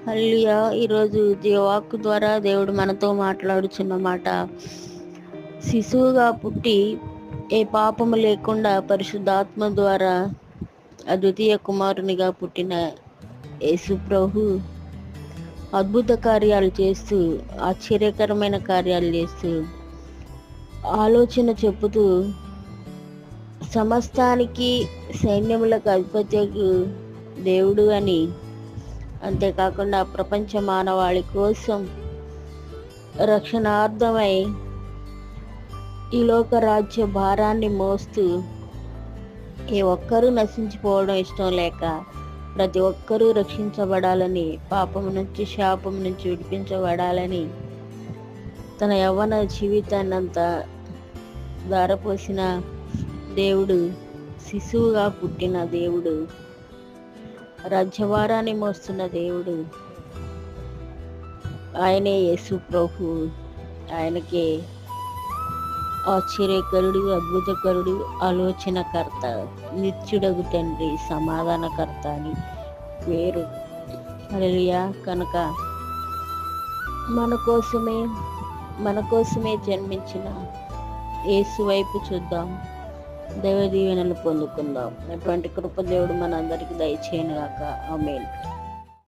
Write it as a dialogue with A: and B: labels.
A: హల్లెలూయా. ఈరోజు జీవవాక్కు ద్వారా దేవుడు మనతో మాట్లాడుచున్న మాట, శిశువుగా పుట్టి ఏ పాపము లేకుండా పరిశుద్ధాత్మ ద్వారా అద్వితీయ కుమారునిగా పుట్టిన యేసు ప్రభు అద్భుత కార్యాలు చేస్తూ, ఆశ్చర్యకరమైన కార్యాలు చేస్తూ, ఆలోచన చెప్పుతూ, సమస్తానికి సైన్యములకు అధిపత్యకు దేవుడు అని, అంతేకాకుండా ప్రపంచ మానవాళి కోసం రక్షణార్థమై ఈ లోక రాజ్య భారాన్ని మోస్తూ, ఏ ఒక్కరూ నశించిపోవడం ఇష్టం లేక ప్రతి ఒక్కరూ రక్షించబడాలని, పాపము నుంచి శాపం నుంచి విడిపించబడాలని తన యవ్వన జీవితాన్నంతా ధారపోసిన దేవుడు, శిశువుగా పుట్టిన దేవుడు, రాజ్యభారాన్ని మోస్తున్న దేవుడు, ఆయనే యేసు ప్రభు. ఆయనకే ఆశ్చర్యకరుడు, అద్భుతకరుడు, ఆలోచనకర్త, నిత్యుడగు తండ్రి, సమాధానకర్త అని పేరు. హల్లెలూయా. కనుక మన కోసమే జన్మించిన యేసు వైపు చూద్దాం, దైవ దీవెనలు పొందుకుందాం. అటువంటి కృప దేవుడు మనందరికీ దయచేయను గాక. ఆమేన్.